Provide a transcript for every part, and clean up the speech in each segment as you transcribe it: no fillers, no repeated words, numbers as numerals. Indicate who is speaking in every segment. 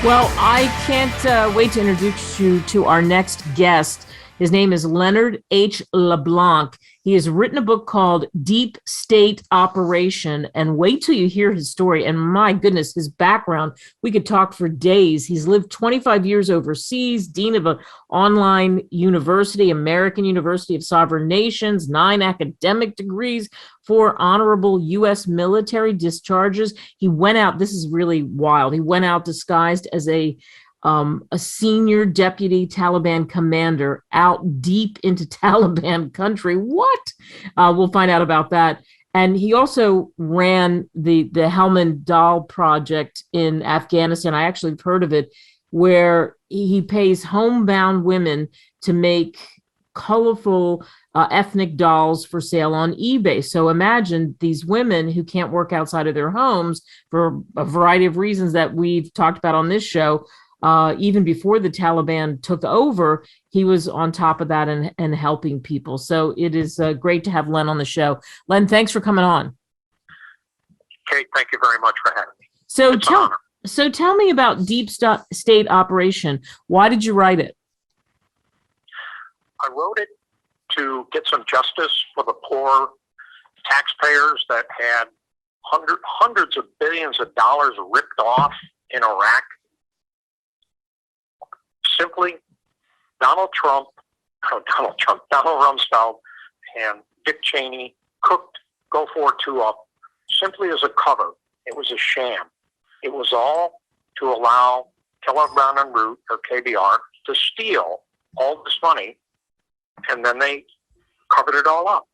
Speaker 1: Well, I can't wait to introduce you to our next guest. His name is Leonard H. LeBlanc. He has written a book called Deep State Operation, and wait till you hear his story. And my goodness, his background, we could talk for days. He's lived 25 years overseas, dean of an online university, American University of Sovereign Nations, 9 academic degrees, 4 honorable U.S. military discharges. He went out, this is really wild, he went out disguised as a senior deputy Taliban commander out deep into Taliban country. What? We'll find out about that. And he also ran the Helmand Dahl project in Afghanistan. I actually have heard of it, where he pays homebound women to make colorful ethnic dolls for sale on eBay. So imagine these women who can't work outside of their homes for a variety of reasons that we've talked about on this show. Even before the Taliban took over, he was on top of that and helping people. So it is great to have Len on the show. Len, thanks for coming on.
Speaker 2: Kate, thank you very much for having me.
Speaker 1: So tell me about Deep State Operation. Why did you write it?
Speaker 2: I wrote it to get some justice for the poor taxpayers that had hundreds of billions of dollars ripped off in Iraq. Simply, Donald Rumsfeld and Dick Cheney cooked Gulf War II up simply as a cover. It was a sham. It was all to allow Kellogg Brown and Root, or KBR, to steal all this money, and then they covered it all up.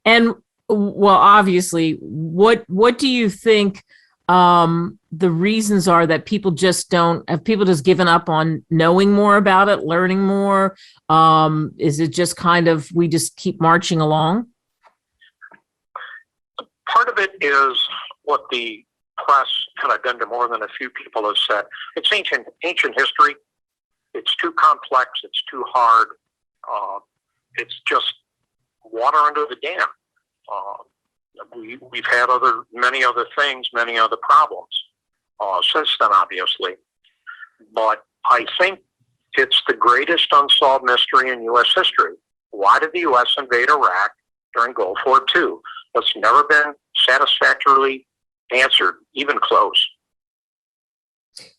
Speaker 1: And, well, obviously, what do you think the reasons are that people just given up on knowing more about it, learning more? Is it just kind of, we just keep marching along?
Speaker 2: Part of it is what the press, and I've been to more than a few people, have said. It's ancient history. It's too complex. It's too hard. It's just water under the dam. We've had many other things, many other problems since then, obviously. But I think it's the greatest unsolved mystery in U.S. history. Why did the U.S. invade Iraq during Gulf War II? That's never been satisfactorily answered, even close.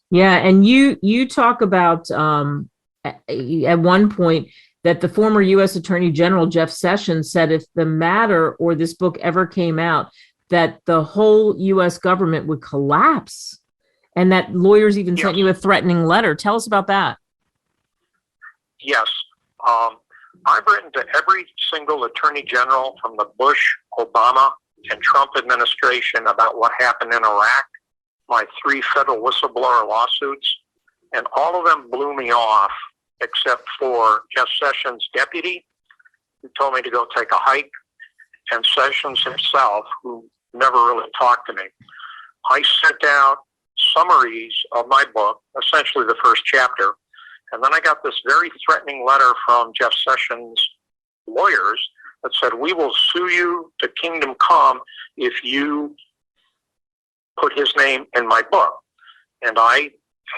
Speaker 1: Yeah, and you talk about at one point that the former U.S. Attorney General Jeff Sessions said if the matter or this book ever came out, that the whole U.S. government would collapse, and that lawyers even sent you a threatening letter. Tell us about that.
Speaker 2: Yes. I've written to every single attorney general from the Bush, Obama, and Trump administration about what happened in Iraq, my 3 federal whistleblower lawsuits, and all of them blew me off, except for Jeff Sessions' deputy, who told me to go take a hike, and Sessions himself, who never really talked to me. I sent out summaries of my book, essentially the first chapter, and then I got this very threatening letter from Jeff Sessions' lawyers that said, "We will sue you to kingdom come if you put his name in my book." And I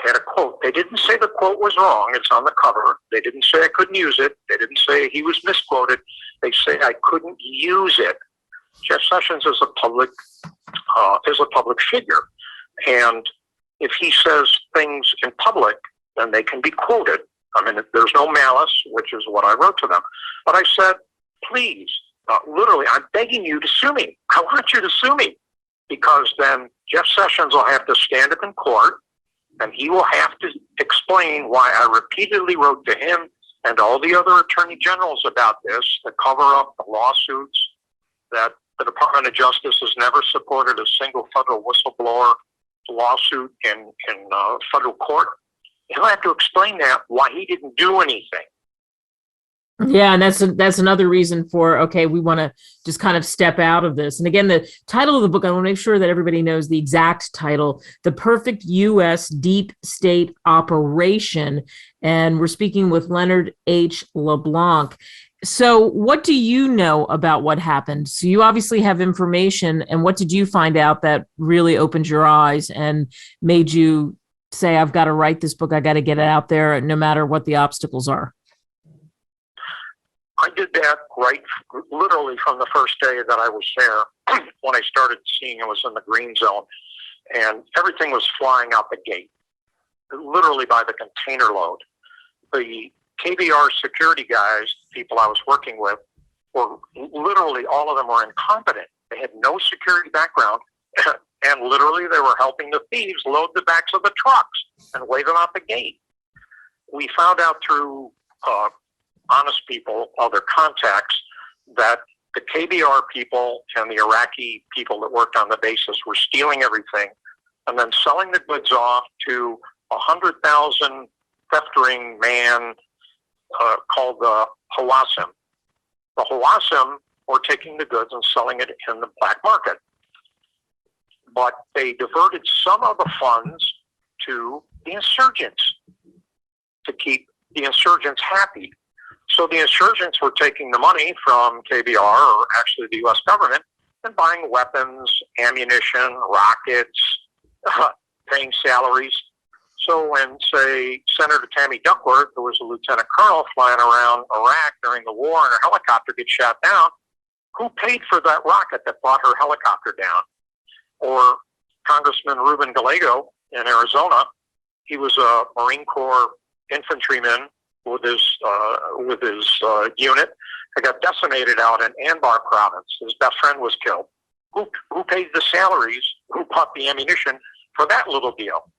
Speaker 2: had a quote. They didn't say the quote was wrong. It's on the cover. They didn't say I couldn't use it. They didn't say he was misquoted. They say I couldn't use it. Jeff Sessions is a public figure, and if he says things in public, then they can be quoted. I mean, there's no malice, which is what I wrote to them. But I said, please, literally, I'm begging you to sue me. I want you to sue me, because then Jeff Sessions will have to stand up in court, and he will have to explain why I repeatedly wrote to him and all the other attorney generals about this to cover up the lawsuits, that the Department of Justice has never supported a single federal whistleblower lawsuit in federal court. He'll have to explain that, why he didn't do anything.
Speaker 1: Yeah, and that's another reason for, okay, we want to just kind of step out of this. And again, the title of the book, I want to make sure that everybody knows the exact title, The Perfect U.S. Deep State Operation. And we're speaking with Leonard H. LeBlanc. So what do you know about what happened? So you obviously have information, and what did you find out that really opened your eyes and made you say, I've got to write this book, I got to get it out there no matter what the obstacles are?
Speaker 2: I did that right literally from the first day that I was there. When I started seeing it was in the green zone, and everything was flying out the gate, literally by the container load. The KBR security guys, people I was working with, were literally, all of them were incompetent. They had no security background, and literally they were helping the thieves load the backs of the trucks and wave them out the gate. We found out through honest people, other contacts, that the KBR people and the Iraqi people that worked on the bases were stealing everything and then selling the goods off to 100,000 theft ring man called the Hawasim. The Hawasim were taking the goods and selling it in the black market. But they diverted some of the funds to the insurgents to keep the insurgents happy. So the insurgents were taking the money from KBR, or actually the U.S. government, and buying weapons, ammunition, rockets, paying salaries. So when, say, Senator Tammy Duckworth, who was a lieutenant colonel flying around Iraq during the war, and her helicopter gets shot down, who paid for that rocket that brought her helicopter down? Or Congressman Ruben Gallego in Arizona, he was a Marine Corps infantryman with his unit. They got decimated out in Anbar province. His best friend was killed. Who paid the salaries? Who bought the ammunition for that little deal?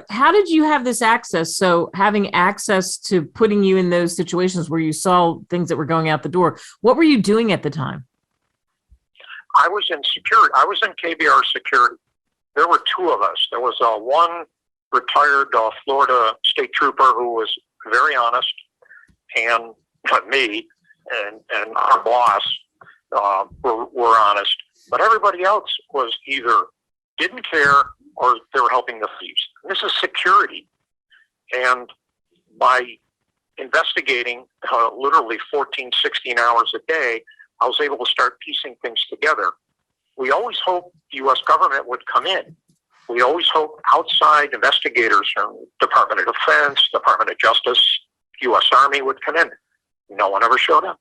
Speaker 1: How did you have this access? So having access to putting you in those situations where you saw things that were going out the door, what were you doing at the time?
Speaker 2: I was in security. I was in KBR security. There were two of us. There was one retired Florida state trooper who was very honest, and me and our boss were honest. But everybody else was either didn't care or they were helping the thieves. This is security. And by investigating literally 14, 16 hours a day, I was able to start piecing things together. We always hoped the U.S. government would come in. We always hoped outside investigators from Department of Defense, Department of Justice, U.S. Army would come in. No one ever showed up.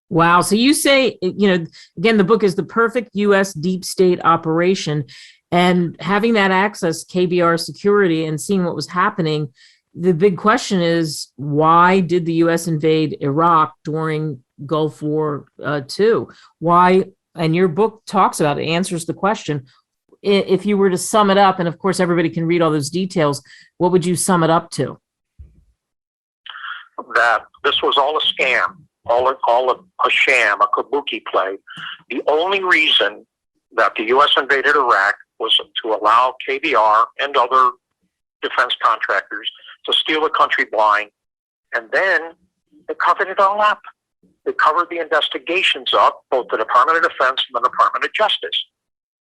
Speaker 1: Wow. So you say, again, the book is The Perfect U.S. Deep State Operation. And having that access, KBR security, and seeing what was happening, the big question is, why did the U.S. invade Iraq during Gulf War II? Why? And your book talks about it, answers the question. If you were to sum it up, and of course everybody can read all those details, what would you sum it up to?
Speaker 2: That this was all a scam, all a sham, a kabuki play. The only reason that the U.S. invaded Iraq was to allow KBR and other defense contractors to steal the country blind, and then they covered it all up. They covered the investigations up, both the Department of Defense and the Department of Justice.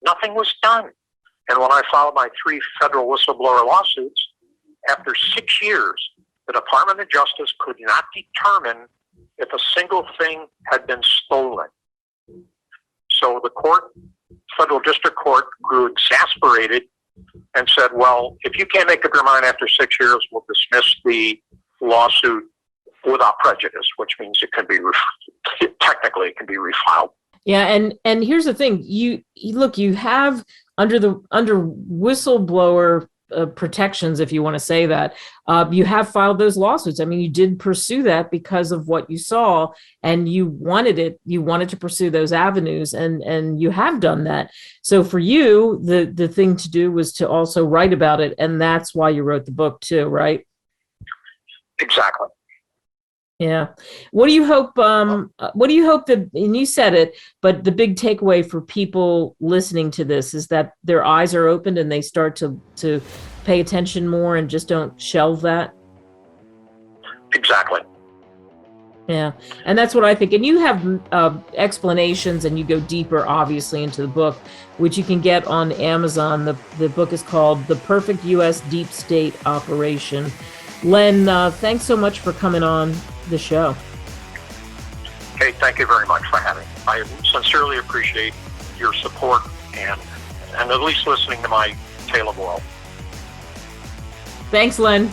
Speaker 2: Nothing was done. And when I filed my 3 federal whistleblower lawsuits, after 6 years, the Department of Justice could not determine if a single thing had been stolen. So the federal district court grew exasperated and said, well, if you can't make up your mind after 6 years, we'll dismiss the lawsuit without prejudice, which means it can be technically it can be refiled.
Speaker 1: Yeah, and here's the thing: you have under whistleblower protections, if you want to say that, you have filed those lawsuits. I mean, you did pursue that because of what you saw, and you wanted it. You wanted to pursue those avenues, and you have done that. So for you, the thing to do was to also write about it, and that's why you wrote the book too, right?
Speaker 2: Exactly.
Speaker 1: Yeah. What do you hope that, and you said it, but the big takeaway for people listening to this is that their eyes are opened and they start to pay attention more and just don't shelve that?
Speaker 2: Exactly.
Speaker 1: Yeah. And that's what I think. And you have explanations, and you go deeper, obviously, into the book, which you can get on Amazon. The book is called The Perfect U.S. Deep State Operation. Len, thanks so much for coming on the show.
Speaker 2: Kate, thank you very much for having me. I sincerely appreciate your support and at least listening to my tale of woe.
Speaker 1: Thanks, Len.